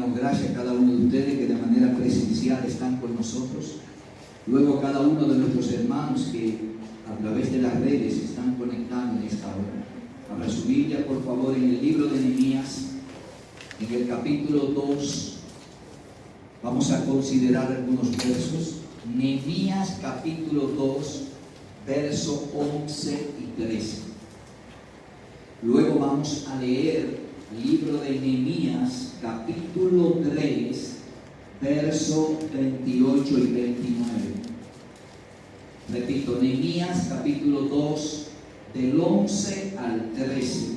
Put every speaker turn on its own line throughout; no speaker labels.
damos gracias a cada uno de ustedes que de manera presencial están con nosotros. Luego a cada uno de nuestros hermanos que a través de las redes se están conectando en esta hora. Abra su Biblia, por favor, en el libro de Nehemías, en el capítulo 2. Vamos a considerar algunos versos. Nehemías capítulo 2, verso 11 y 13. Luego vamos a leer el libro de Nehemías capítulo 3, verso 28 y 29. Repito, Nehemías capítulo 2, del 11 al 13.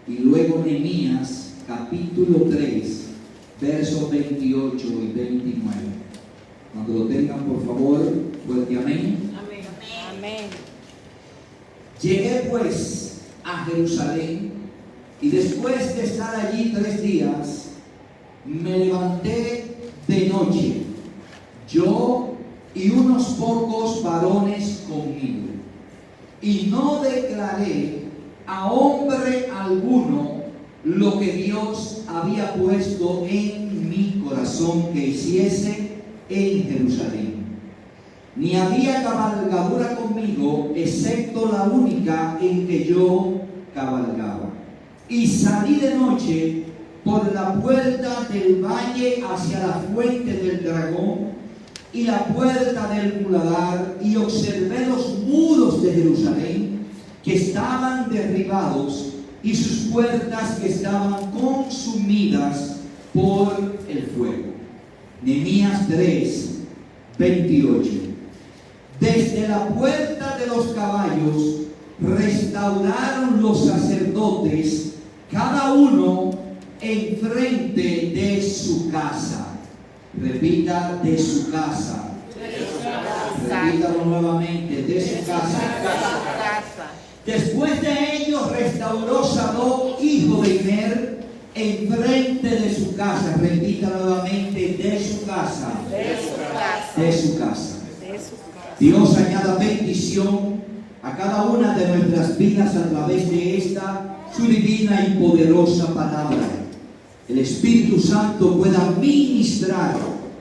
Y luego Nehemías capítulo 3, versos 28 y 29. Cuando lo tengan, por favor, fuerte amén.
Amén. Amén.
Llegué pues a Jerusalén y después de estar allí 3 días, me levanté de noche, yo y unos pocos varones conmigo, y no declaré a hombre alguno lo que Dios había puesto en mi corazón que hiciese en Jerusalén. Ni había cabalgadura conmigo, excepto la única en que yo cabalgaba. Y salí de noche por la puerta del valle hacia la fuente del dragón y la puerta del muladar, y observé los muros de Jerusalén que estaban derribados y sus puertas que estaban consumidas por el fuego. Nehemías 3, 28. Desde la puerta de los caballos restauraron los sacerdotes, cada uno enfrente de su casa. Repita, de su casa. Repítalo nuevamente, de su casa. Después de ellos restauró Sadoc, hijo de Immer, enfrente de su casa. Repita nuevamente, de su casa. De su casa. Dios añada bendición a cada una de nuestras vidas a través de esta su divina y poderosa palabra. El Espíritu Santo pueda ministrar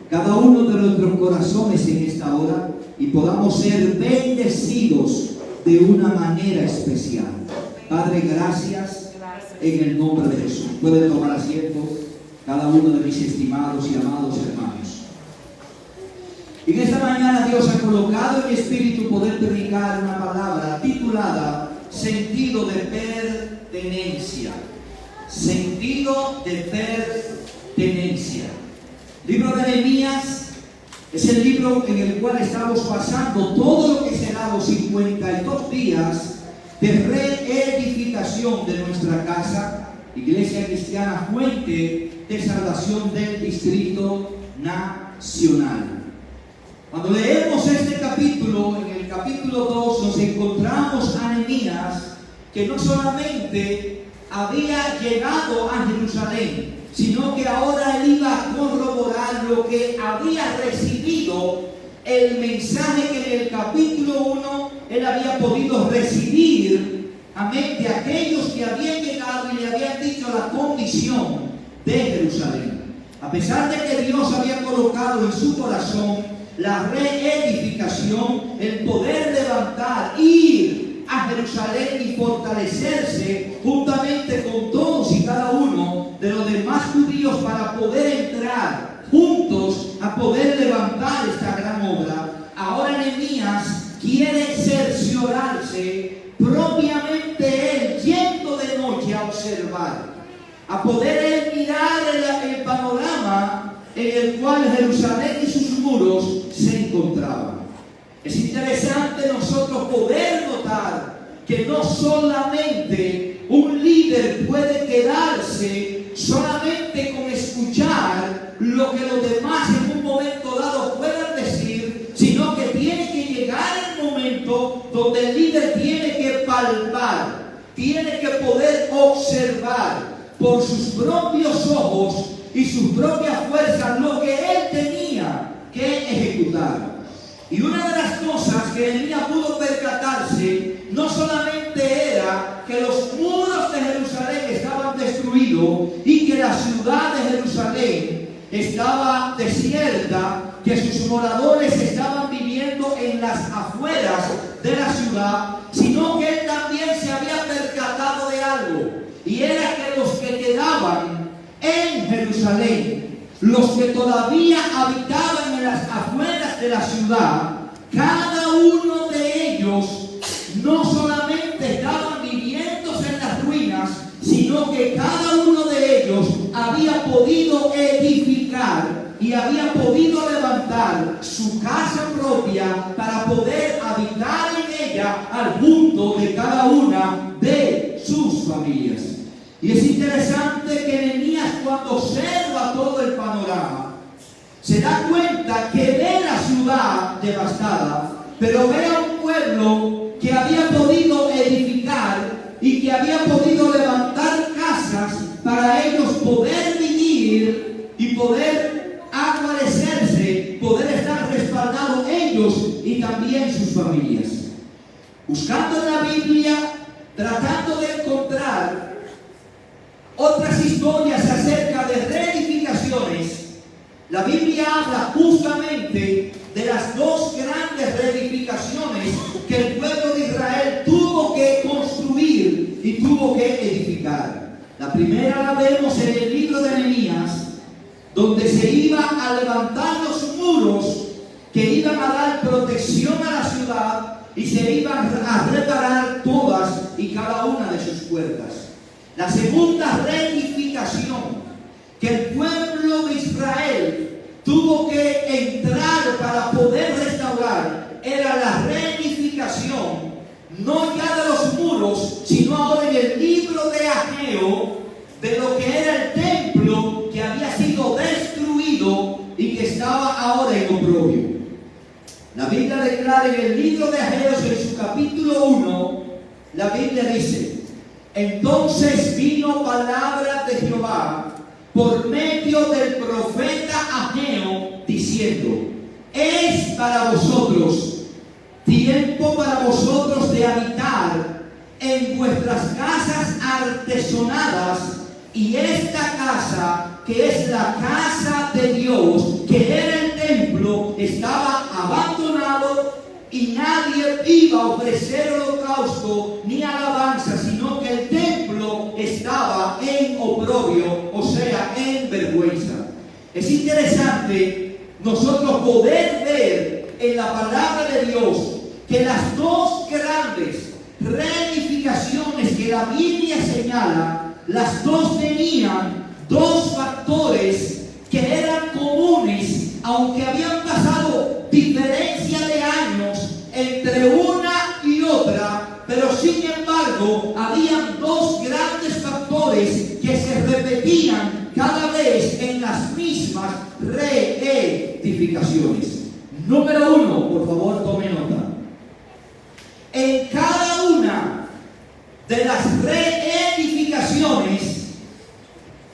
cada uno de nuestros corazones en esta hora y podamos ser bendecidos de una manera especial. Padre, gracias en el nombre de Jesús. Pueden tomar asiento cada uno de mis estimados y amados hermanos. En esta mañana Dios ha colocado en mi espíritu poder predicar una palabra titulada Sentido de Pertenencia. Sentido de pertenencia. Libro de Nehemías es el libro en el cual estamos pasando todo lo que será los 52 días de reedificación de nuestra casa, Iglesia Cristiana Fuente de Salvación del Distrito Nacional. Cuando leemos este capítulo, en el capítulo 2, nos encontramos a Nehemías, que no solamente había llegado a Jerusalén, sino que ahora él iba a corroborar lo que había recibido, el mensaje que en el capítulo 1 él había podido recibir, amén, de aquellos que habían llegado y le habían dicho la condición de Jerusalén. A pesar de que Dios había colocado en su corazón la reedificación, el poder levantar, ir a Jerusalén y fortalecerse juntamente con todos y cada uno de los demás judíos para poder entrar juntos a poder levantar esta gran obra. Ahora Nehemías quiere cerciorarse propiamente él, yendo de noche a observar, a poder él mirar el panorama en el cual Jerusalén y sus muros se encontraban. Es interesante nosotros poder notar que no solamente un líder puede quedarse solamente con escuchar lo que los demás en un momento dado puedan decir, sino que tiene que llegar el momento donde el líder tiene que palpar, tiene que poder observar por sus propios ojos y sus propias fuerzas lo que él tenía que ejecutar. Y una de las cosas que Nehemías pudo percatarse no solamente era que los muros de Jerusalén estaban destruidos y que la ciudad de Jerusalén estaba desierta, que sus moradores estaban viviendo en las afueras de la ciudad, sino que él también se había percatado de algo, y era que los que quedaban en Jerusalén, los que todavía habitaban en las afueras de la ciudad, cada uno de ellos no solamente estaban viviendo en las ruinas, sino que cada uno de ellos había podido edificar y había podido levantar su casa propia para poder habitar en ella al punto de cada una de sus familias. Y es interesante que Nehemías, cuando observa todo el panorama, se da cuenta que ve la ciudad devastada, pero ve a un pueblo que había podido edificar y que había podido levantar casas para ellos poder vivir y poder guarecerse, poder estar respaldados ellos y también sus familias. Buscando en la Biblia, tratando de encontrar otras historias acerca de reedificaciones, la Biblia habla justamente de las dos grandes reedificaciones que el pueblo de Israel tuvo que construir y tuvo que edificar. La primera la vemos en el libro de Nehemías, donde se iba a levantar los muros que iban a dar protección a la ciudad y se iban a reparar todas y cada una de sus puertas. La segunda reedificación que el pueblo de Israel tuvo que entrar para poder restaurar era la reedificación, no ya de los muros, sino ahora en el libro de Ageo, de lo que era el templo que había sido destruido y que estaba ahora en oprobio. La Biblia declara en el libro de Ageo, en su capítulo 1, la Biblia dice: entonces vino palabra de Jehová por medio del profeta Ageo, diciendo: es para vosotros tiempo para vosotros de habitar en vuestras casas artesonadas, y esta casa, que es la casa de Dios, que era el templo, estaba abandonado y nadie iba a ofrecer holocausto ni alabanza, sino que el templo estaba en oprobio, o sea, en vergüenza. Es interesante nosotros poder ver en la palabra de Dios que las dos grandes reedificaciones que la Biblia señala, las dos tenían dos factores que eran comunes, aunque habían pasado diferencia de años entre una y otra, pero sin embargo habían dos grandes factores que se repetían cada vez en las mismas reedificaciones. Número uno, por favor tome nota. En cada una de las reedificaciones,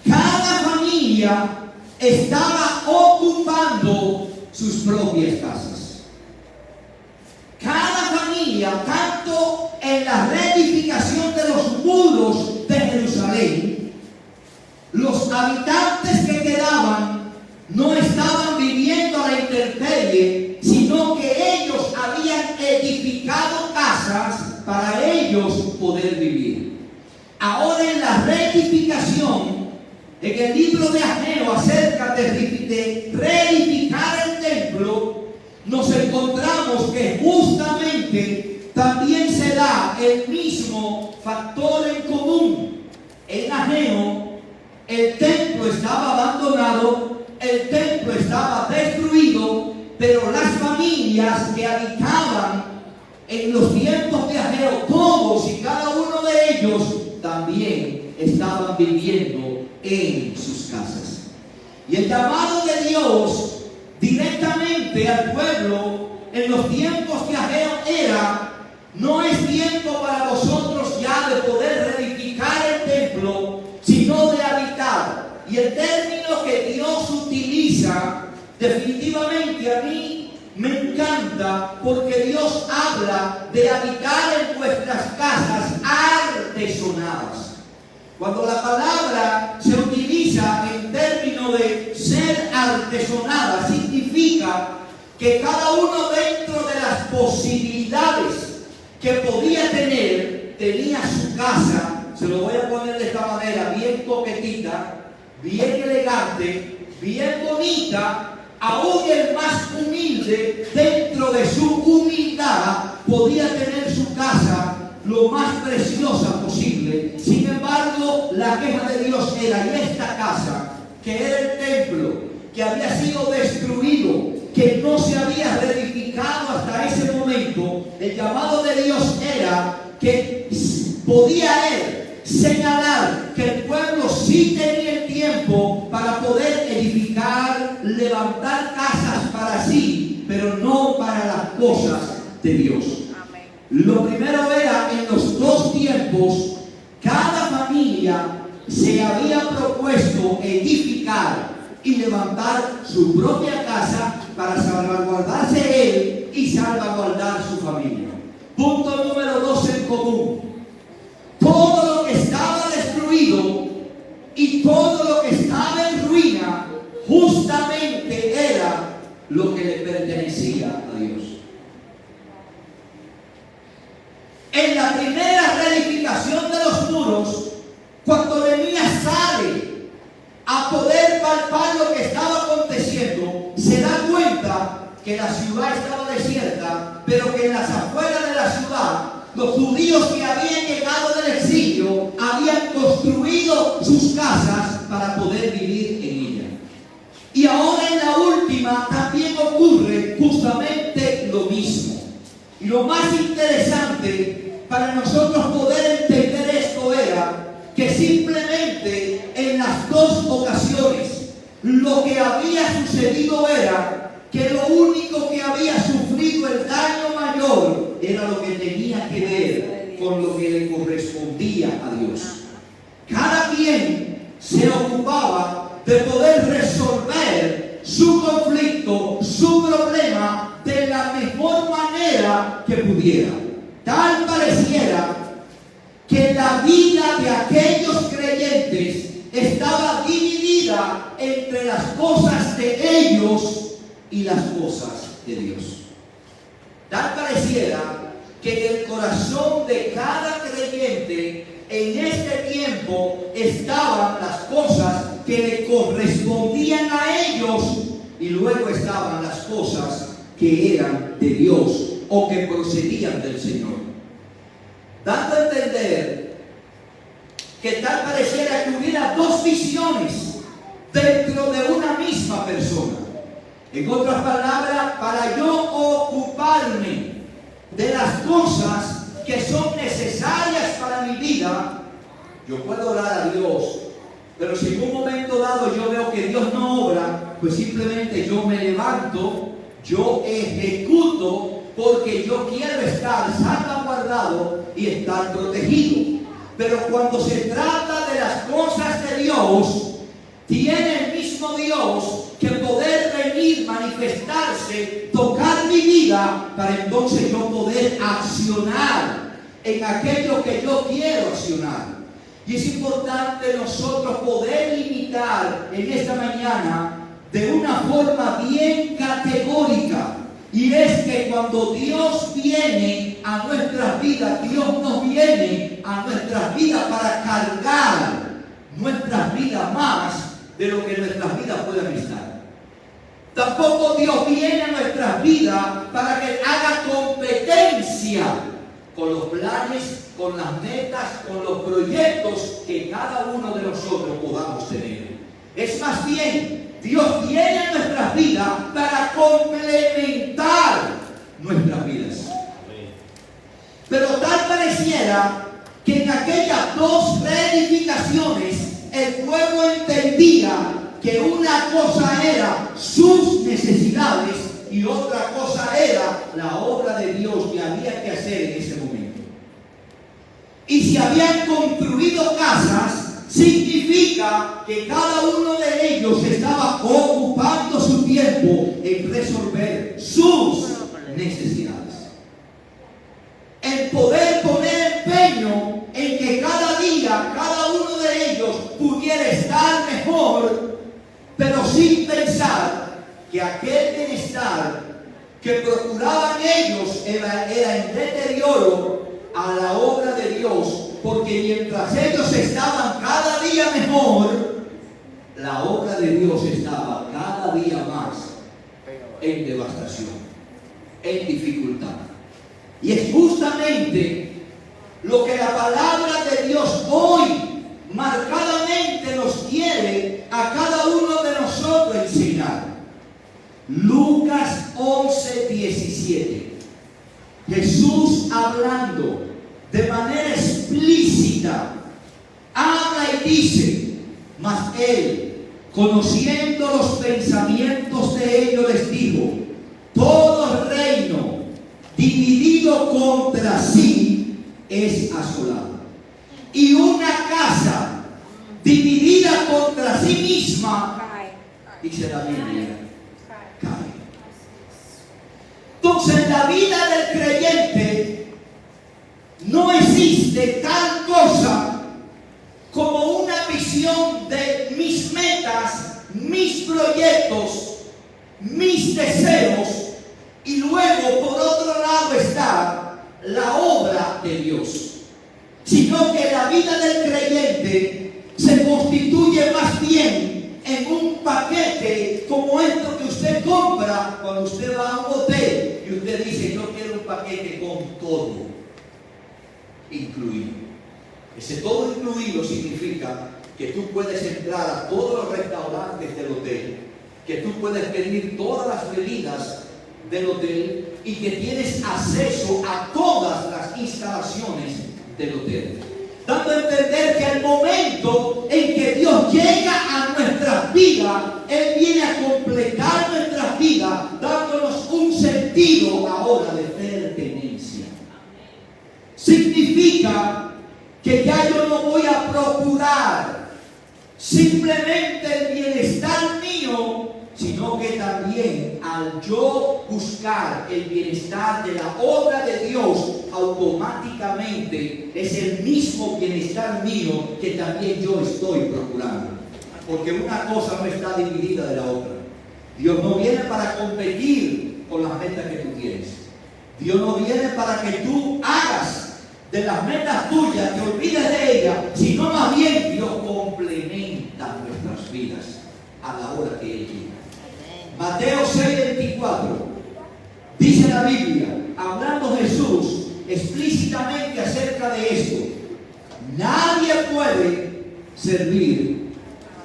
cada familia estaba ocupando sus propias casas. Cada familia, tanto en la reedificación de los muros de Jerusalén, los habitantes que quedaban no estaban viviendo a la intemperie, sino que ellos habían edificado casas para ellos poder vivir. Ahora en la reedificación, en el libro de Ageo acerca de reedificar el templo, nos encontramos que justamente también se da el mismo factor en común. En Ageo el templo estaba abandonado, el templo estaba destruido, pero las familias que habitaban en los tiempos de Ageo, todos y cada uno de ellos también estaban viviendo en sus casas. Y el llamado de Dios directamente al pueblo en los tiempos de Ageo era: no es tiempo para vosotros ya de poder reedificar el templo, sino de habitar. Y el término que Dios utiliza, definitivamente a mí me encanta, porque Dios habla de habitar en vuestras casas artesonadas. Cuando la palabra se utiliza en términos de ser artesonada significa que cada uno dentro de las posibilidades que podía tener, tenía su casa, se lo voy a poner de esta manera, bien coquetita, bien elegante, bien bonita. Aún el más humilde, dentro de su humildad, podía tener su casa lo más preciosa posible. Sin embargo, la queja de Dios era: y esta casa, que era el templo, que había sido destruido, que no se había reedificado hasta ese momento, el llamado de Dios era que podía él señalar que el pueblo sí tenía el tiempo para poder edificar, levantar casas para sí, pero no para las cosas de Dios. Amén. Lo primero era, en los dos tiempos, cada familia se había propuesto edificar y levantar su propia casa para salvaguardarse él y salvaguardar su familia. Punto número 2 en común: todo lo que estaba destruido y todo lo que estaba en ruina justamente era lo que le pertenecía a Dios. En la primera reedificación de los muros, cuando Nehemías sale a poder palpar lo que estaba aconteciendo, se da cuenta que la ciudad estaba desierta, pero que en las afueras de la ciudad, los judíos que habían llegado del exilio habían construido sus casas para poder vivir en ella. Y ahora en la última también ocurre justamente lo mismo. Y lo más interesante para nosotros poder entender esto era que simplemente en las dos ocasiones lo que había sucedido era que lo único que había sufrido el daño mayor era lo que tenía que ver con lo que le correspondía a Dios. Cada quien se ocupaba de poder resolver su conflicto, su problema, de la mejor manera que pudiera. Tal pareciera que la vida de aquellos creyentes estaba dividida entre las cosas de ellos y las cosas de Dios. Tal pareciera que en el corazón de cada creyente en este tiempo estaban las cosas que le correspondían a ellos y luego estaban las cosas que eran de Dios o que procedían del Señor. Dando a entender que tal pareciera que hubiera dos visiones dentro de una misma persona. En otras palabras, para yo ocuparme de las cosas que son necesarias para mi vida, yo puedo orar a Dios, pero si en un momento dado yo veo que Dios no obra, pues simplemente yo me levanto, yo ejecuto, porque yo quiero estar salvaguardado y estar protegido. Pero cuando se trata de las cosas de Dios, tiene el mismo Dios que poder venir, manifestarse, tocar mi vida, para entonces yo poder accionar en aquello que yo quiero accionar. Y es importante nosotros poder limitar en esta mañana de una forma bien categórica. Y es que cuando Dios viene a nuestras vidas, Dios nos viene a nuestras vidas para cargar nuestras vidas más de lo que nuestras vidas puedan estar. Tampoco Dios viene a nuestras vidas para que haga competencia con los planes, con las metas, con los proyectos que cada uno de nosotros podamos tener. Es más bien, Dios viene a nuestras vidas para complementar nuestras vidas. Pero tal pareciera que en aquellas dos reedificaciones el pueblo entendía que una cosa era sus necesidades y otra cosa era la obra de Dios que había que hacer en ese momento. Y si habían construido casas, significa que cada uno de ellos estaba ocupando su tiempo en resolver sus necesidades. En poder poner empeño en que cada día, cada uno de ellos pudiera estar mejor, pero que aquel bienestar que procuraban ellos era en deterioro a la obra de Dios, porque mientras ellos estaban cada día mejor, la obra de Dios estaba cada día más en devastación, en dificultad. Y es justamente lo que la palabra de Dios hoy marcadamente nos quiere a cada uno de nosotros enseñar. Lucas 11:17. Jesús hablando de manera explícita, habla y dice: mas él, conociendo los pensamientos de ellos, les dijo: todo reino dividido contra sí es asolado, y una casa dividida contra sí misma, dice la Biblia, cae. Entonces, en la vida del creyente no existe tal cosa como una visión de mis metas, mis proyectos, mis deseos, y luego por otro lado está la obra de Dios, sino que la vida del creyente se constituye más bien en un paquete como esto que usted compra cuando usted va a un hotel y usted dice: yo quiero un paquete con todo incluido. Ese todo incluido significa que tú puedes entrar a todos los restaurantes del hotel, que tú puedes pedir todas las bebidas del hotel y que tienes acceso a todas las instalaciones del hotel, dando a entender que al momento en que Dios llega a nuestras vidas, Él viene a completar nuestras vidas, dándonos un sentido ahora de pertenencia. Significa que ya yo no voy a procurar simplemente el bienestar mío, sino que también al yo buscar el bienestar de la obra de Dios, automáticamente es el mismo bienestar mío que también yo estoy procurando. Porque una cosa no está dividida de la otra. Dios no viene para competir con las metas que tú tienes. Dios no viene para que tú hagas de las metas tuyas, te olvides de ellas, sino más bien Dios complementa nuestras vidas a la hora que Él llega. Mateo 6:24 dice la Biblia, hablando Jesús explícitamente acerca de esto: nadie puede servir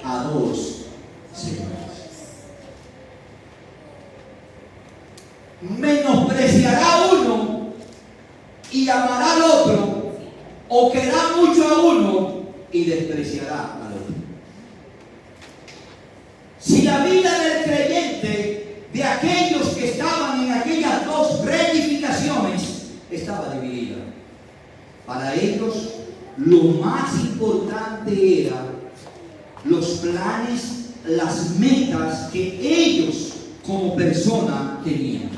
a dos señores. Menospreciará a uno y amará al otro, o querrá mucho a uno y despreciará al otro. Si la vida del creyente, de aquellos que estaban en aquellas dos reedificaciones, estaba dividida, para ellos lo más importante era los planes, las metas que ellos como persona tenían.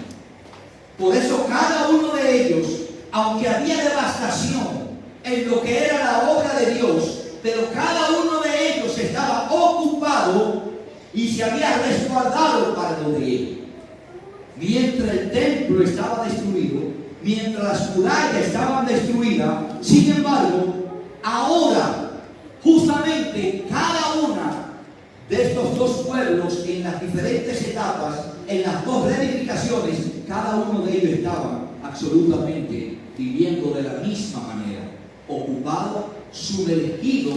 Por eso cada uno de ellos, aunque había devastación en lo que era la obra de Dios, pero cada uno de ellos estaba ocupado y se había resguardado para lo de él. Mientras el templo estaba destruido, mientras las murallas estaban destruidas, sin embargo, ahora justamente cada una de estos dos pueblos, en las diferentes etapas, en las dos reedificaciones, cada uno de ellos estaba absolutamente viviendo de la misma manera, ocupado, sumergido,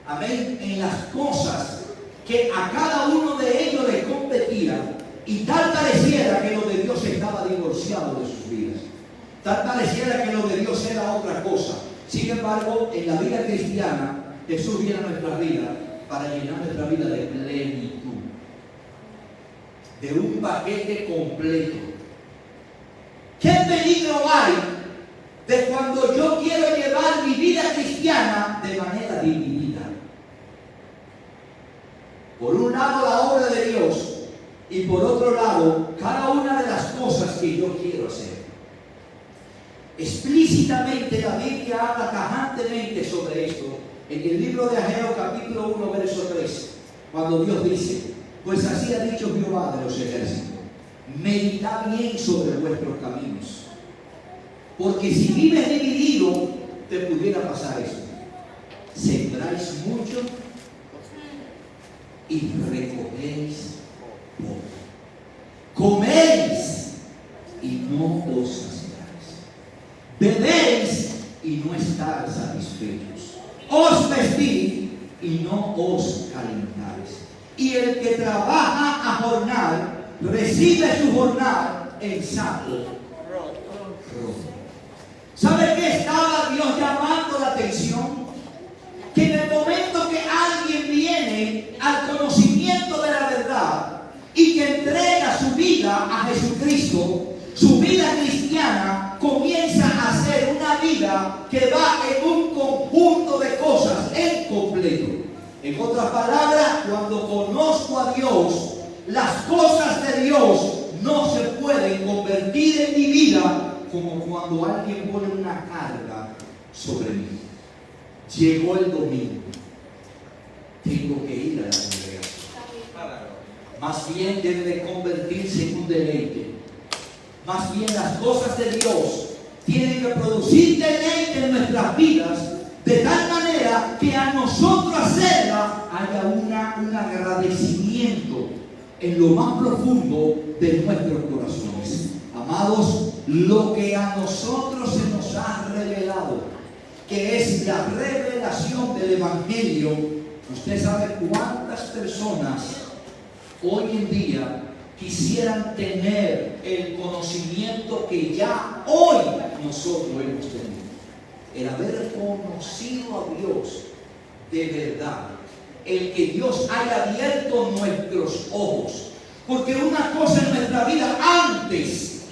amén, en las cosas que a cada uno de ellos les competía, y tal pareciera que lo de Dios estaba divorciado de sus vidas, tal pareciera que lo de Dios era otra cosa. Sin embargo, en la vida cristiana, Jesús viene a nuestra vida para llenar nuestra vida de plenitud, de un paquete completo. ¿Qué peligro hay de cuando yo quiero llevar mi vida cristiana de manera dividida? Por un lado la obra de Dios y por otro lado cada una de las cosas que yo quiero hacer. Explícitamente la Biblia habla tajantemente sobre esto en el libro de Ageo capítulo 1 verso 3, cuando Dios dice: Pues así ha dicho Jehová de los ejércitos: meditad bien sobre vuestros caminos, porque si vives dividido, te pudiera pasar esto: sembráis mucho y recogéis poco, coméis y no os saciáis, bebéis y no estáis satisfechos, os vestís y no os calentáis. Y el que trabaja a jornal recibe su jornal en saco roto. ¿Sabe qué estaba Dios llamando la atención? Que en el momento que alguien viene al conocimiento de la verdad y que entrega su vida a Jesucristo, su vida cristiana comienza a ser una vida que va en un conjunto de cosas en completo. En otras palabras, cuando conozco a Dios, las cosas de Dios no se pueden convertir en mi vida como cuando alguien pone una carga sobre mí. Llegó el domingo, tengo que ir a la congregación. Más bien debe de convertirse en un deleite. Más bien las cosas de Dios tienen que producir deleite en nuestras vidas, de tal manera que a nosotros hacerla haya un agradecimiento en lo más profundo de nuestros corazones. Amados, lo que a nosotros se nos ha revelado, que es la revelación del Evangelio, usted sabe cuántas personas hoy en día quisieran tener el conocimiento que ya hoy nosotros hemos tenido. El haber conocido a Dios de verdad, el que Dios haya abierto nuestros ojos. Porque una cosa en nuestra vida antes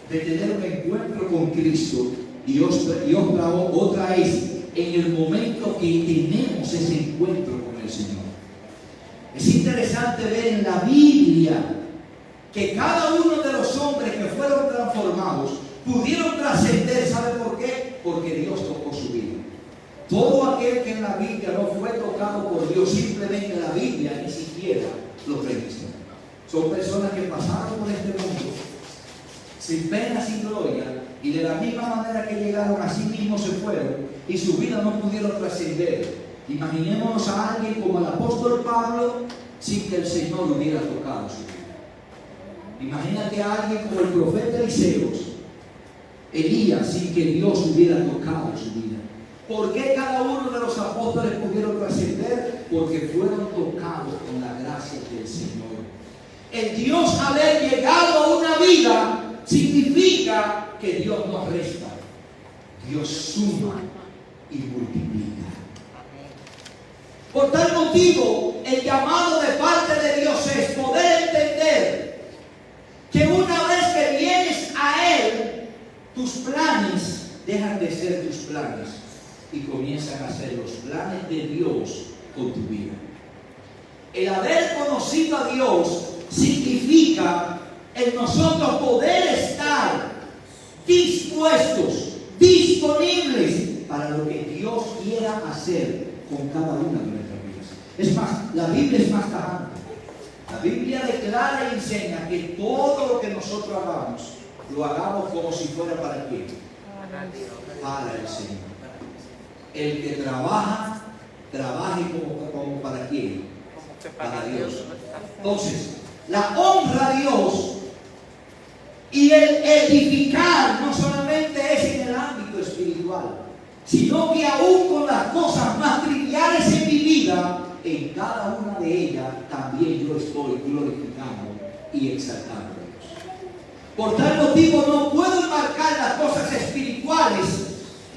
de tener un encuentro con Cristo y otra es en el momento que tenemos ese encuentro con el Señor. Es interesante ver en la Biblia que cada uno de los hombres que fueron transformados pudieron trascender. ¿Sabe por qué? Porque Dios tocó su vida. Todo aquel que en la Biblia no fue tocado por Dios, simplemente la Biblia ni siquiera lo registra. Son personas que pasaron por este mundo sin pena, sin gloria, y de la misma manera que llegaron, así mismo se fueron, y su vida no pudieron trascender. Imaginémonos a alguien como el apóstol Pablo sin que el Señor hubiera tocado su vida. Imagínate a alguien como el profeta Elías sin que Dios hubiera tocado su vida. ¿Por qué cada uno de los apóstoles pudieron trascender? Porque fueron tocados con la gracia del Señor. El Dios haber llegado a una vida significa que Dios no resta, Dios suma y multiplica. Por tal motivo, el llamado de parte de Dios es poder entender que una vez que vienes a Él, tus planes dejan de ser tus planes y comienzan a ser los planes de Dios con tu vida. El haber conocido a Dios significa en nosotros poder estar dispuestos, disponibles para lo que Dios quiera hacer con cada una de nuestras vidas. Es más, la Biblia es más tajante. La Biblia declara y enseña que todo lo que nosotros hagamos, lo hagamos como si fuera para quién. Para el Señor. El que trabaja, trabaje como para quién. Para Dios. Entonces, la honra a Dios y el edificar no solamente es en el ámbito espiritual, sino que aún con las cosas más triviales en mi vida, en cada una de ellas también yo estoy glorificando y exaltando a Dios. Por tal motivo no puedo enmarcar las cosas espirituales,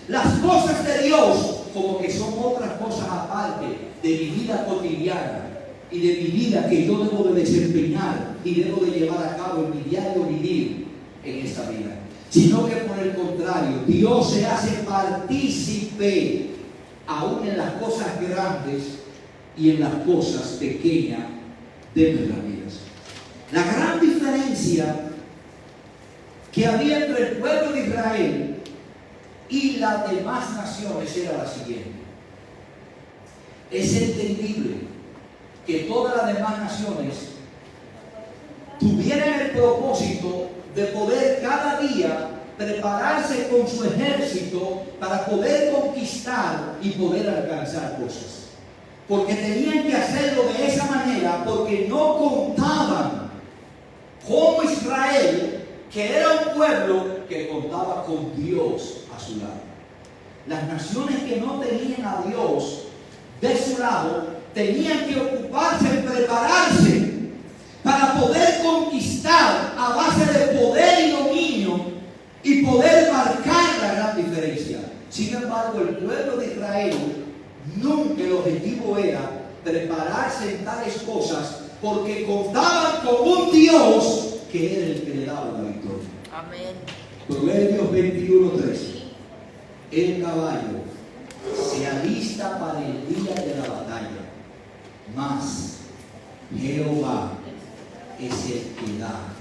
las cosas de Dios, como que son otras cosas aparte de mi vida cotidiana y de mi vida que yo debo de desempeñar y debo de llevar a cabo en mi diario vivir en esta vida, sino que por el contrario, Dios se hace partícipe aún en las cosas grandes y en las cosas pequeñas de nuestras vidas. La gran diferencia que había entre el pueblo de Israel y las demás naciones era la siguiente. Es entendible que todas las demás naciones tuvieran el propósito de poder cada día prepararse con su ejército para poder conquistar y poder alcanzar cosas. Porque tenían que hacerlo de esa manera, porque no contaban como Israel, que era un pueblo que contaba con Dios a su lado. Las naciones que no tenían a Dios de su lado tenían que ocuparse en prepararse para poder conquistar a base de poder y dominio y poder marcar la gran diferencia. Sin embargo, el pueblo de Israel nunca el objetivo era prepararse en tales cosas, porque contaban con un Dios que era el que le daba la victoria.
Amén.
Proverbios 21:13. El caballo se alista para el día de la batalla, mas Jehová es el que da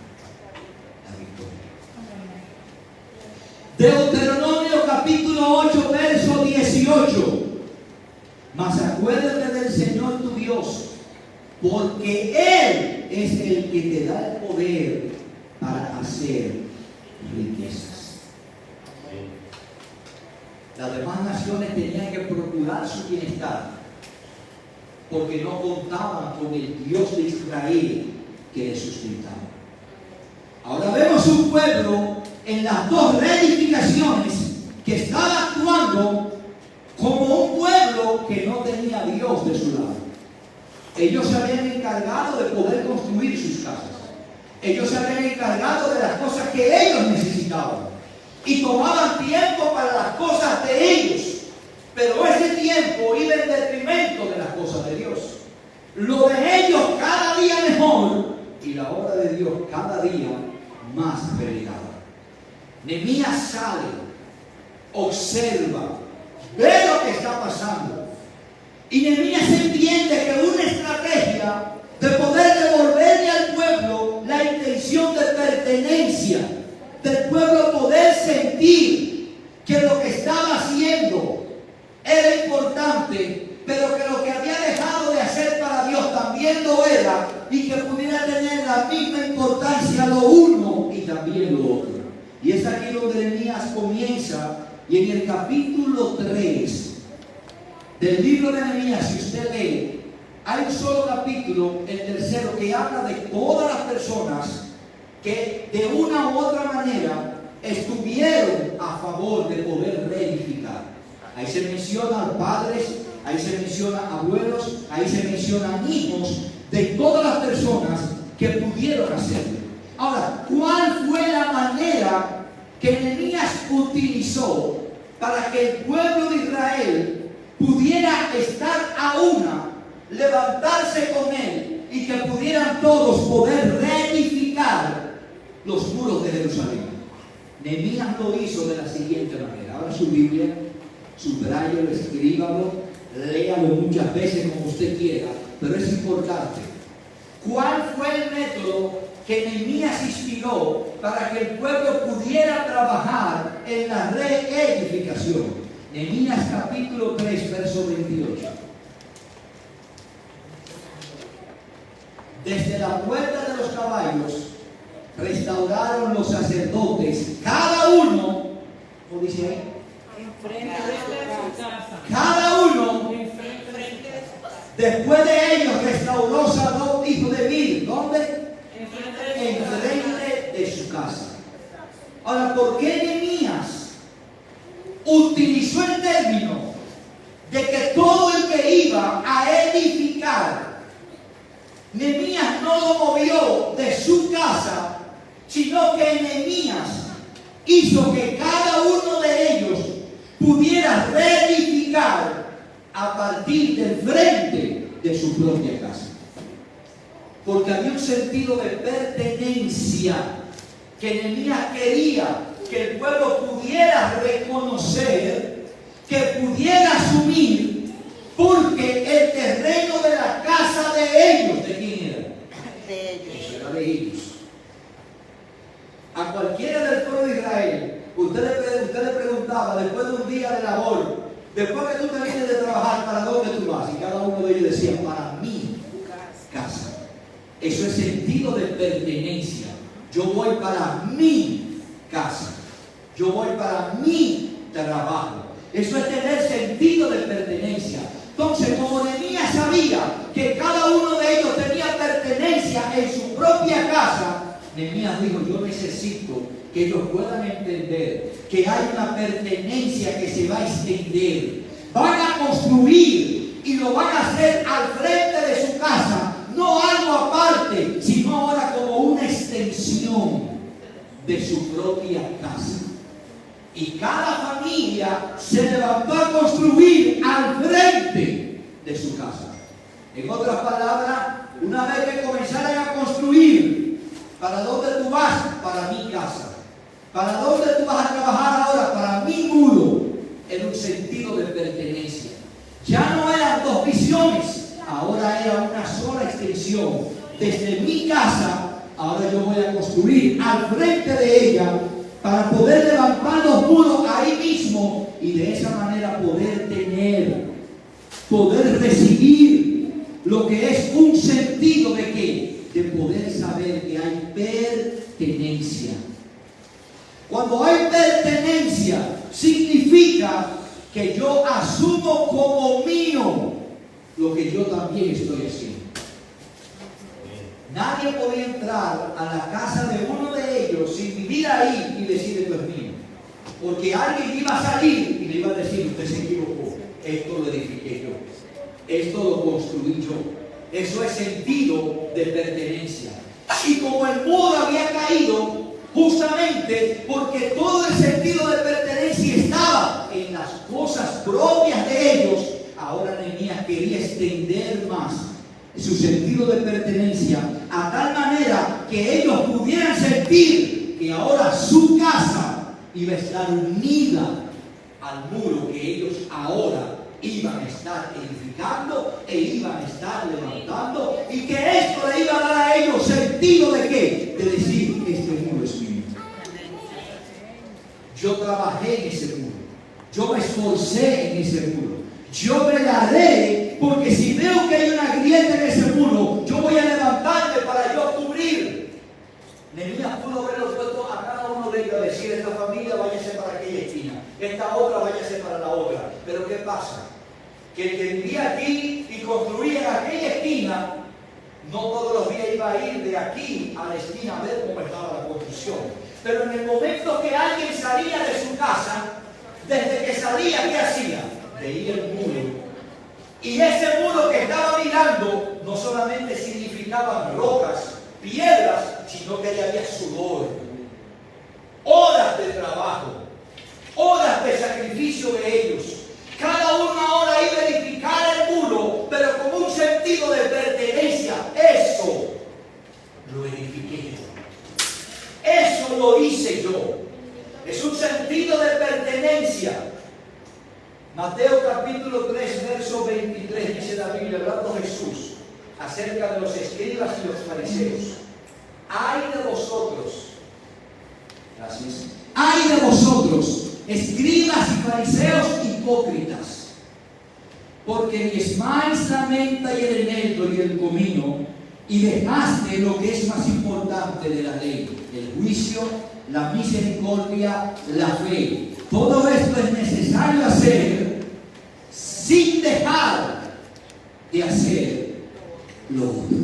la victoria. Deuteronomio capítulo 8, verso 18. Mas acuérdate del Señor tu Dios, porque Él es el que te da el poder para hacer riquezas. Las demás naciones tenían que procurar su bienestar, porque no contaban con el Dios de Israel que les sustentaba. Ahora vemos un pueblo en las dos reedificaciones que estaba actuando como un pueblo que no tenía a Dios de su lado. Ellos se habían encargado de poder construir sus casas. Ellos se habían encargado de las cosas que ellos necesitaban. Y tomaban tiempo para las cosas de ellos. Pero ese tiempo iba en detrimento de las cosas de Dios. Lo de ellos cada día mejor y la obra de Dios cada día más relegada. Nehemías sale, observa, ve lo que está pasando. Y Nehemías entiende que una estrategia de poder devolverle al pueblo la intención de pertenencia, del pueblo poder sentir que lo que estaba haciendo era importante, pero que lo que había dejado de hacer para Dios también lo era, y que pudiera tener la misma importancia lo uno y también lo otro. Y es aquí donde Nehemías comienza, y en el capítulo 3 del libro de Nehemías, si usted lee, hay un solo capítulo, el tercero, que habla de todas las personas que de una u otra manera estuvieron a favor de poder reedificar. Ahí se mencionan padres, ahí se mencionan abuelos, ahí se mencionan hijos de todas las personas que pudieron hacerlo. Ahora, ¿cuál fue la manera que Nehemías utilizó para que el pueblo de Israel pudiera estar a una, levantarse con él y que pudieran todos poder reedificar los muros de Jerusalén? Nehemías lo hizo de la siguiente manera. Abra su Biblia, subráyelo, escríbalo, léalo muchas veces como usted quiera, pero es importante. ¿Cuál fue el método que Nehemías inspiró para que el pueblo pudiera trabajar en la reedificación? Nehemías capítulo 3, verso 28. Desde la puerta de los caballos restauraron los sacerdotes, cada uno, ¿cómo dice ahí? Cada uno, después de ellos, restauró Sadoc, hijo de David. ¿Dónde? Enfrente de su casa. Ahora, ¿por qué Nehemías utilizó el término de que todo el que iba a edificar, Nehemías no lo movió de su casa, sino que Nehemías hizo que cada uno de ellos pudiera reedificar a partir del frente de su propia casa? Porque había un sentido de pertenencia que Nehemías quería que el pueblo pudiera reconocer, que pudiera asumir, porque el terreno de la casa de ellos, ¿de quién era?
De ellos.
Eso era de ellos. A cualquiera del pueblo de Israel, usted le preguntaba después de un día de labor, después que tú te vienes de trabajar, ¿para dónde tú vas? Y cada uno de ellos decía, para mi casa. Eso es sentido de pertenencia. Yo voy para mi casa. Yo voy para mi trabajo. Eso es tener sentido de pertenencia. Entonces, como Nehemías sabía que cada uno de ellos tenía pertenencia en su propia casa, Nehemías dijo, yo necesito que ellos puedan entender que hay una pertenencia que se va a extender. Van a construir y lo van a hacer al frente de su casa, no algo aparte, sino ahora como una extensión de su propia casa. Y cada familia se levantó a construir al frente de su casa. En otras palabras, una vez que comenzaran a construir, ¿para dónde tú vas? Para mi casa. ¿Para dónde tú vas a trabajar ahora? Para mi muro. En un sentido de pertenencia. Ya no eran dos visiones, ahora era una sola extensión. Desde mi casa, ahora yo voy a construir al frente de ella para poder levantar los muros ahí mismo y de esa manera poder recibir lo que es un sentido de ¿qué? De poder saber que hay pertenencia. Cuando hay pertenencia, significa que yo asumo como mío lo que yo también estoy haciendo. Nadie podía entrar a la casa de uno de ellos sin vivir ahí y decir esto es mío. Porque alguien iba a salir y le iba a decir, usted se equivocó, esto lo edifiqué yo, esto lo construí yo. Eso es sentido de pertenencia. Y como el muro había caído, justamente porque todo el sentido de pertenencia estaba en las cosas propias de ellos, ahora Nehemías quería extender más su sentido de pertenencia a tal manera que ellos pudieran sentir que ahora su casa iba a estar unida al muro que ellos ahora iban a estar edificando e iban a estar levantando, y que esto le iba a dar a ellos sentido de ¿qué? De decir, este muro es mío. Yo trabajé en ese muro, yo me esforcé en ese muro, yo velaré, porque si veo que hay una grieta en ese muro, yo voy a levantarme para yo cubrir. Nehemías pudo verlos puestos a cada uno de ellos, decir, esta familia váyase para aquella esquina, esta otra váyase para la otra. Pero ¿qué pasa? Que el que vivía aquí y construía en aquella esquina, no todos los días iba a ir de aquí a la esquina a ver cómo estaba la construcción. Pero en el momento que alguien salía de su casa, desde que salía, ¿qué hacía? Veía el muro. Y ese muro que estaba mirando no solamente significaban rocas, piedras, sino que había sudor, horas de trabajo, horas de sacrificio de ellos. Cada uno ahora iba a edificar el muro, pero con un sentido de pertenencia. Eso lo edifiqué yo. Eso lo hice yo. Es un sentido de pertenencia. Mateo capítulo 3, verso 23, dice la Biblia, hablando Jesús acerca de los escribas y los fariseos. Ay de vosotros, gracias, ay de vosotros, escribas y fariseos hipócritas, porque diezmáis la menta y el eneldo y el comino, y dejaste lo que es más importante de la ley, el juicio, la misericordia, la fe. Todo esto es necesario hacer sin dejar de hacer lo otro.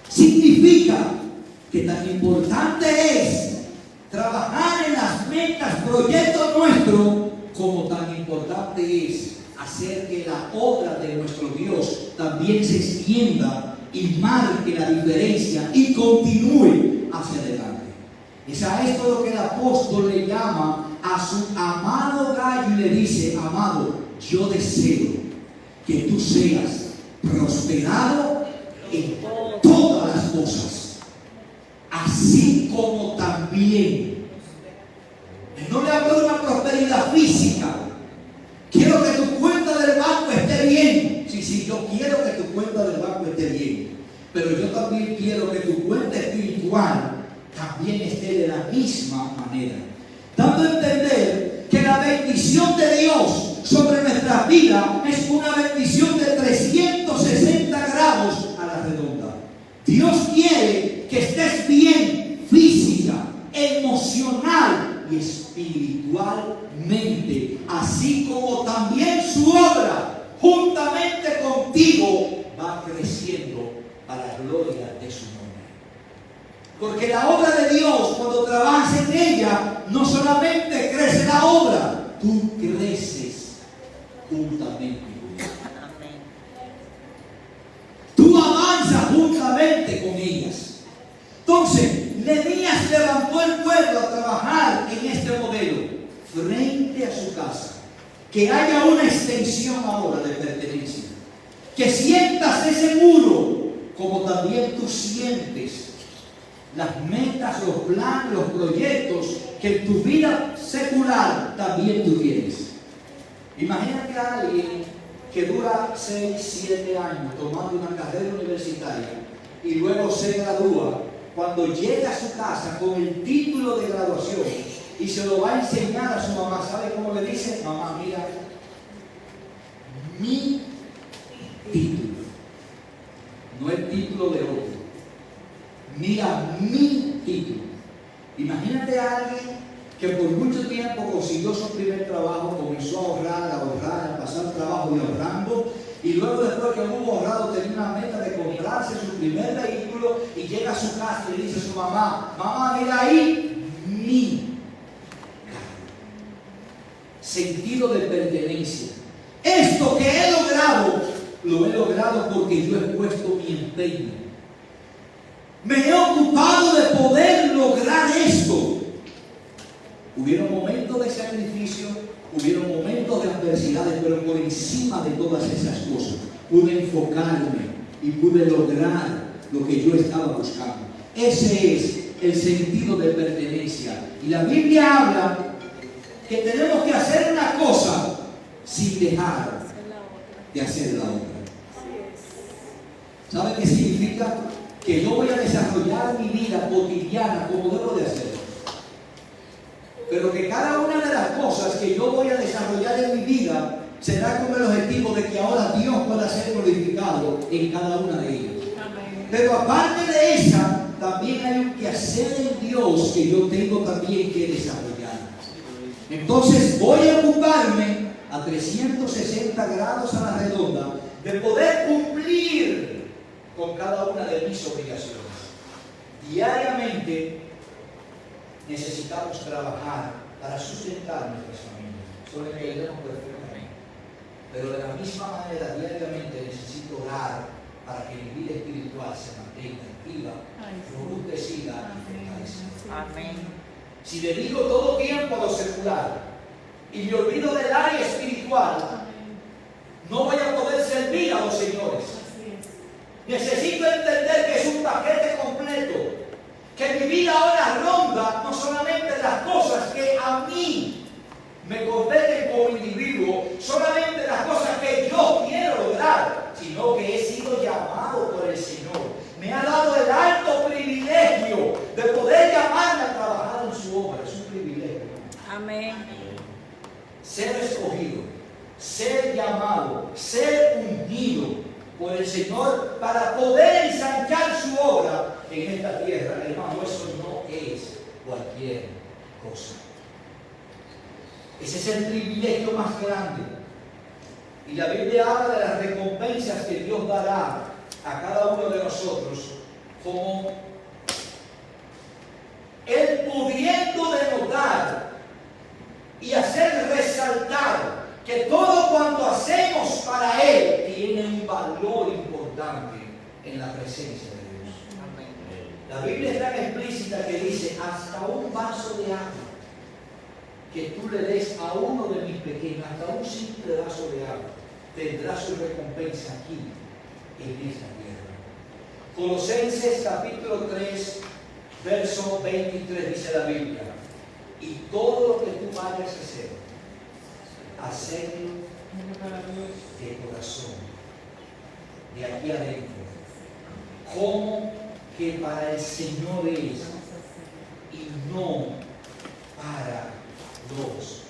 Significa que tan importante es trabajar en las metas, proyectos nuestros, como tan importante es hacer que la obra de nuestro Dios también se extienda y marque la diferencia y continúe hacia adelante. Es a esto lo que el apóstol le llama a su amado gallo y le dice, amado, yo deseo que tú seas prosperado en todas las cosas, así como también. No le hablo de una prosperidad física. Quiero que tu cuenta del banco esté bien. Sí, yo quiero que tu cuenta del banco esté bien. Pero yo también quiero que tu cuenta espiritual también esté de la misma manera. Dando a entender que la bendición de Dios sobre nuestra vida es una bendición de 360 grados a la redonda. Dios quiere que estés bien física, emocional y espiritualmente, así como también su obra juntamente contigo va creciendo para la gloria de su nombre. Porque la obra de Dios, cuando trabajas en ella, no solamente crece la obra, tú creces juntamente con ella. Tú avanzas juntamente con ellas. Entonces, Nehemías levantó el pueblo a trabajar en este modelo frente a su casa. Que haya una extensión ahora de pertenencia. Que sientas ese muro, como también tú sientes las metas, los planes, los proyectos que en tu vida secular también tú tienes. Imagínate a alguien que dura 6, 7 años tomando una carrera universitaria y luego se gradúa. Cuando llega a su casa con el título de graduación y se lo va a enseñar a su mamá, ¿sabe cómo le dice? Mamá, mira, mi título, no el título de otro. Mira mi título. Imagínate a alguien que por mucho tiempo consiguió su primer trabajo, comenzó a ahorrar, a pasar trabajo y ahorrando, y luego después que hubo ahorrado tenía una meta de comprarse su primer vehículo y llega a su casa y le dice a su mamá, mamá, mira ahí mi carro. Sentido de pertenencia. Esto que he logrado, lo he logrado porque yo he puesto mi empeño. Me he ocupado de poder lograr esto. Hubieron momentos de sacrificio, hubieron momentos de adversidades, pero por encima de todas esas cosas pude enfocarme y pude lograr lo que yo estaba buscando. Ese es el sentido de pertenencia. Y la Biblia habla que tenemos que hacer una cosa sin dejar de hacer la otra. ¿Sabe qué significa? Que yo voy a desarrollar mi vida cotidiana como debo de hacerlo. Pero que cada una de las cosas que yo voy a desarrollar en mi vida será con el objetivo de que ahora Dios pueda ser glorificado en cada una de ellas. Pero aparte de esa, también hay un quehacer en Dios que yo tengo también que desarrollar. Entonces voy a ocuparme a 360 grados a la redonda de poder cumplir con cada una de mis obligaciones. Diariamente necesitamos trabajar para sustentar nuestras familias. Eso lo entendemos perfectamente. Pero de la misma manera, diariamente necesito orar para que mi vida espiritual se mantenga activa, robustecida y fortalecida. Amén. Si dedico todo tiempo a lo secular y me olvido del área espiritual, no voy a poder servir a los señores. Necesito entender que es un paquete completo. Que mi vida ahora ronda no solamente las cosas que a mí me competen como individuo, solamente las cosas que yo quiero lograr, sino que he sido llamado por el Señor. Me ha dado el alto privilegio de poder llamarme a trabajar en su obra. Es un privilegio. Amén. Ser escogido, ser llamado, ser ungido por el Señor para poder ensanchar su obra en esta tierra. Hermano, eso no es cualquier cosa. Ese es el privilegio más grande. Y la Biblia habla de las recompensas que Dios dará a cada uno de nosotros, como Él pudiendo denotar y hacer resaltar que todo cuanto hacemos para Él tiene un valor importante en la presencia de Dios. Amén. La Biblia es tan explícita que dice, hasta un vaso de agua que tú le des a uno de mis pequeños, hasta un simple vaso de agua, tendrá su recompensa aquí, en esta tierra. Colosenses capítulo 3, verso 23 dice la Biblia, y todo lo que tú vayas a hacer, hacerlo de corazón, de aquí adentro, como que para el Señor es y no para los hombres.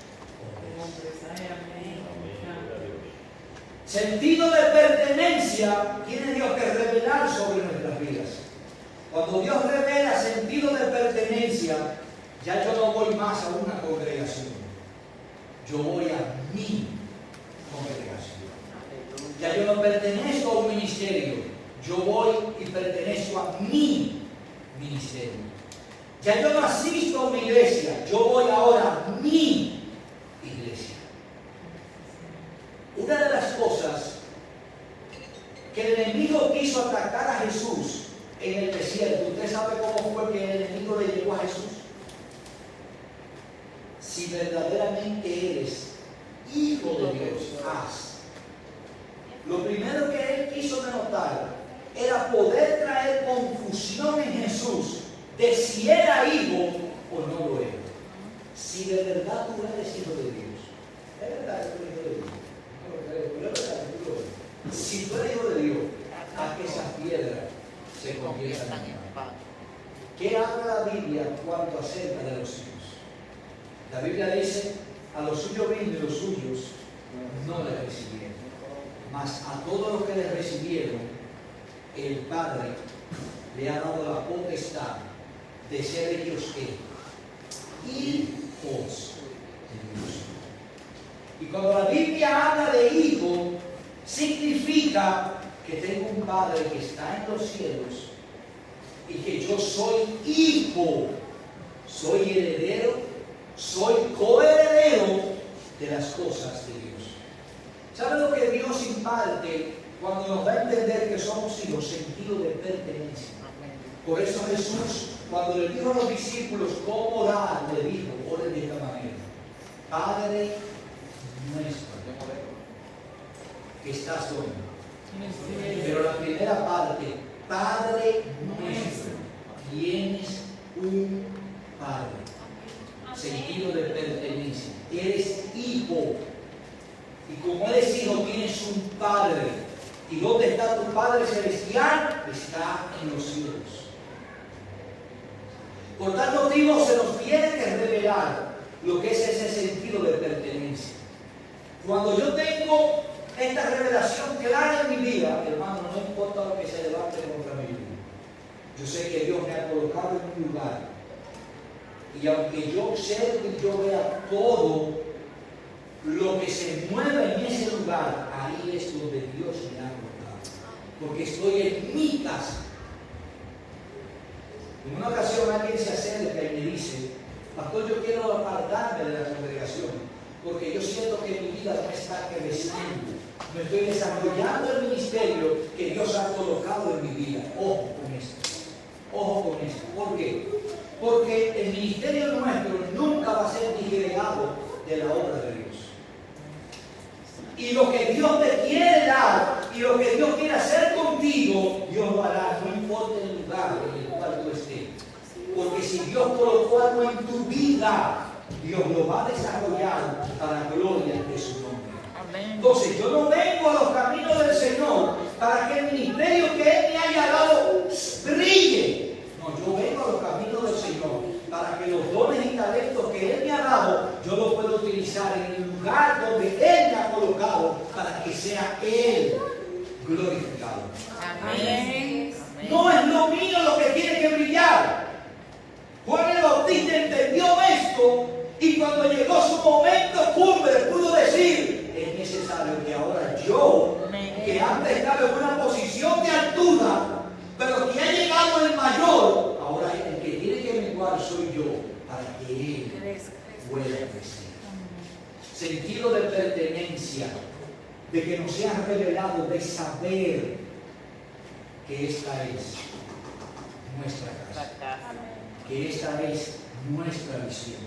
Sentido de pertenencia tiene Dios que revelar sobre nuestras vidas. Cuando Dios revela sentido de pertenencia, ya yo no voy más a una congregación. Yo voy a mi congregación. Ya yo no pertenezco a un ministerio. Yo voy y pertenezco a mi ministerio. Ya yo no asisto a una iglesia. Yo voy ahora a mi iglesia. Una de las cosas que el enemigo quiso atacar a Jesús en el desierto, ¿usted sabe cómo fue que el enemigo le llegó a Jesús? Si verdaderamente eres hijo de Dios, haz. Lo primero que él quiso denotar era poder traer confusión en Jesús de si era hijo o no lo era. Si de verdad tú eres hijo de Dios, es verdad que tú eres hijo de Dios. No, es verdad que tú lo eres. Si tú eres hijo de Dios, haz que esas piedras se conviertan en pan. ¿Qué habla la Biblia cuanto acerca de los hijos? La Biblia dice, a los suyos vino y los suyos no le recibieron. Mas a todos los que le recibieron, el Padre le ha dado la potestad de ser ellos hijos de Dios. Y cuando la Biblia habla de hijo, significa que tengo un Padre que está en los cielos y que yo soy hijo, soy heredero, soy coheredero de las cosas de Dios. ¿Sabe lo que Dios imparte cuando nos da a entender que somos hijos? Sentido de pertenencia. Por eso Jesús, cuando le dijo a los discípulos cómo orar, le dijo, oren de esta manera: Padre nuestro, que estás donde. Pero la primera parte, Padre nuestro, tienes un Padre. Sentido de pertenencia. Eres hijo. Y como eres hijo, tienes un Padre. ¿Y dónde está tu Padre celestial? Está en los cielos. Por tal motivo se nos tiene que revelar lo que es ese sentido de pertenencia. Cuando yo tengo esta revelación clara en mi vida, hermano, no importa lo que se levante contra mi vida. Yo sé que Dios me ha colocado en un lugar. Y aunque yo observe y yo vea todo lo que se mueve en ese lugar, ahí es donde Dios me ha colocado. Porque estoy en mi casa. En una ocasión alguien se acerca y me dice: pastor, yo quiero apartarme de la congregación, porque yo siento que mi vida no está creciendo. No estoy desarrollando el ministerio que Dios ha colocado en mi vida. Ojo con esto. Ojo con esto. ¿Por qué? Porque el ministerio nuestro nunca va a ser disgregado de la obra de Dios. Y lo que Dios te quiere dar y lo que Dios quiere hacer contigo, Dios lo hará, no importa el lugar en el cual tú estés. Porque si Dios colocó algo en tu vida, Dios lo va a desarrollar para la gloria de su nombre. Entonces, yo no vengo a los caminos del Señor para que el ministerio que Él me haya dado brille. No, yo vengo a los caminos del Señor para que los dones y talentos que Él me ha dado, yo los pueda utilizar en el lugar donde Él me ha colocado para que sea Él glorificado. Amén. No es lo mío lo que tiene que brillar. Juan el Bautista entendió esto y cuando llegó su momento cumbre pudo decir: es necesario que ahora yo, que antes estaba en una posición de altura, pero que ha llegado el mayor, ahora el que tiene que menguar soy yo, para que Él pueda crecer. Sentido de pertenencia, de que nos sea revelado, de saber que esta es nuestra casa, que esta es nuestra visión,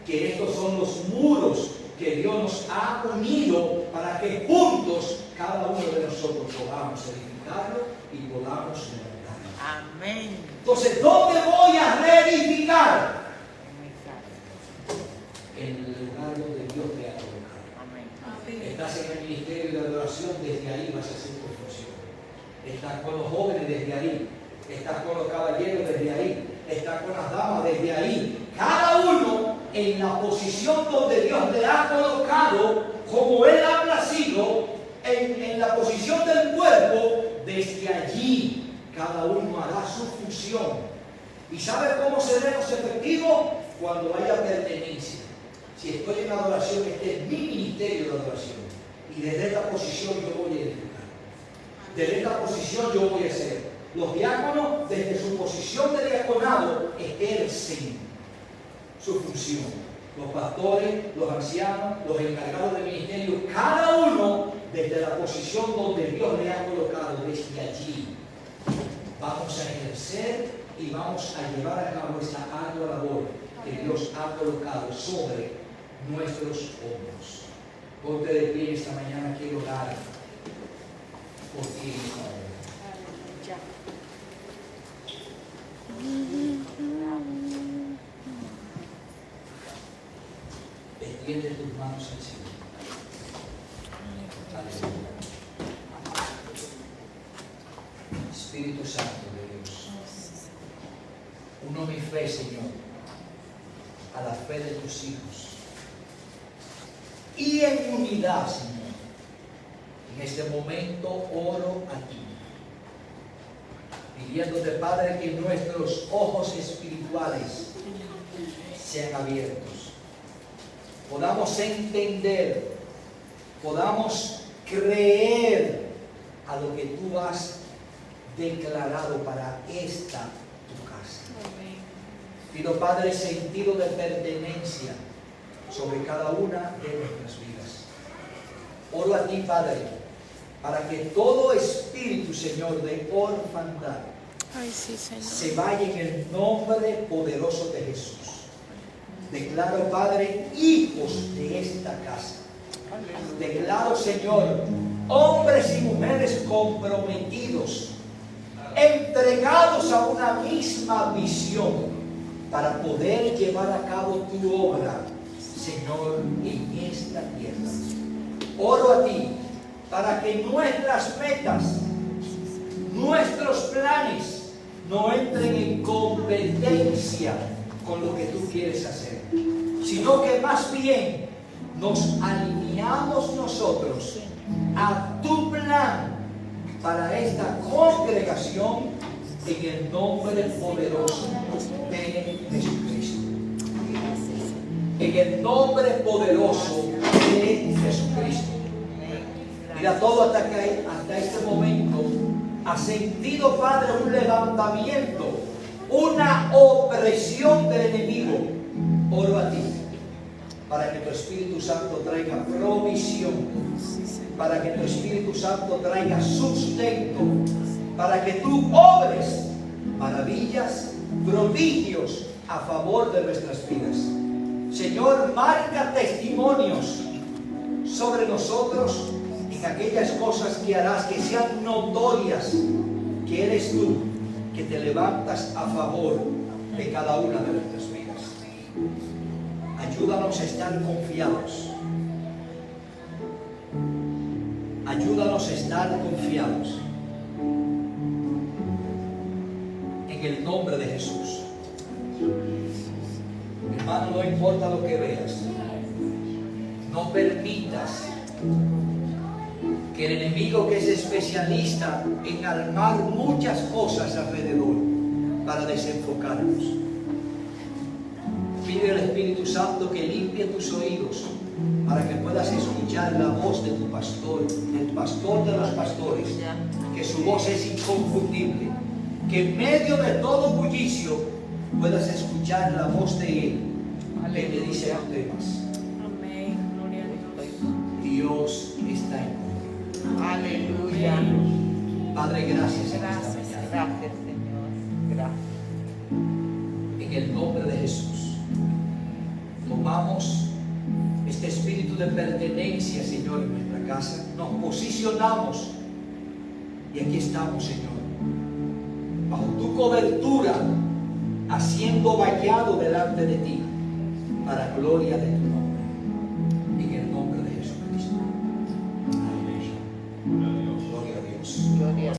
que estos son los muros que Dios nos ha unido para que juntos cada uno de nosotros podamos edificarlo y podamos levantarlo. Amén. Entonces, ¿dónde voy a reedificar? En el lugar donde Dios te ha colocado. Amén. Estás en el ministerio de adoración, desde ahí vas a hacer tu función. Estás con los jóvenes, desde ahí. Estás con los caballeros, desde ahí. Estás con las damas, desde ahí. Cada uno en la posición donde Dios le ha colocado, como Él ha placido, en la posición del cuerpo, desde allí cada uno hará su función. ¿Y sabe cómo seremos efectivos? Cuando haya pertenencia. Si estoy en adoración, este es mi ministerio de adoración. Y desde esta posición yo voy a edificar. Desde esta posición yo voy a ser. Los diáconos, desde su posición de diaconado, ejercen su función. Los pastores, los ancianos, los encargados de ministerio, cada uno desde la posición donde Dios le ha colocado, desde allí vamos a ejercer y vamos a llevar a cabo esta ardua labor que Dios ha colocado sobre nuestros hombros. Ponte de pie esta mañana, quiero orar por ti. Extiende tus manos al cielo. Aleluya. Espíritu Santo de Dios, uno mi fe, Señor, a la fe de tus hijos. Y en unidad, Señor, en este momento oro a ti, pidiéndote, Padre, que nuestros ojos espirituales sean abiertos. Podamos entender, podamos creer a lo que tú has declarado para esta tu casa. Pido, Padre, sentido de pertenencia sobre cada una de nuestras vidas. Oro a ti, Padre, para que todo espíritu, Señor, de orfandad se vaya en el nombre poderoso de Jesús. Declaro, Padre, hijos de esta casa. Declaro, Señor, hombres y mujeres comprometidos, entregados a una misma visión para poder llevar a cabo tu obra, Señor, en esta tierra. Oro a ti para que nuestras metas, nuestros planes no entren en competencia con lo que tú quieres hacer, sino que más bien nos alineamos nosotros a tu plan para esta congregación en el nombre poderoso de Jesucristo. En el nombre poderoso de Jesucristo. Mira, todo hasta este momento ha sentido, Padre, un levantamiento, una opresión del enemigo. Oro a ti para que tu Espíritu Santo traiga provisión, para que tu Espíritu Santo traiga sustento, para que tú obres maravillas, prodigios a favor de nuestras vidas. Señor, marca testimonios sobre nosotros en aquellas cosas que harás, que sean notorias que eres tú, que te levantas a favor de cada una de nuestras vidas. Ayúdanos a estar confiados. Ayúdanos a estar confiados. En el nombre de Jesús. Hermano, no importa lo que veas. No permitas que el enemigo, que es especialista en armar muchas cosas alrededor para desenfocarnos. Pide al Espíritu Santo que limpie tus oídos para que puedas escuchar la voz de tu pastor, el pastor de los pastores, que su voz es inconfundible, que en medio de todo bullicio puedas escuchar la voz de él, que te dice a temas.
Amén. Gloria a Dios.
Dios está en ti.
Aleluya.
Padre, gracias en esta
Gracias,
mañana.
gracias, Señor. Gracias.
En el nombre de Jesús, tomamos este espíritu de pertenencia, Señor, en nuestra casa. Nos posicionamos y aquí estamos, Señor, bajo tu cobertura, haciendo vallado delante de ti, para gloria de tu nombre.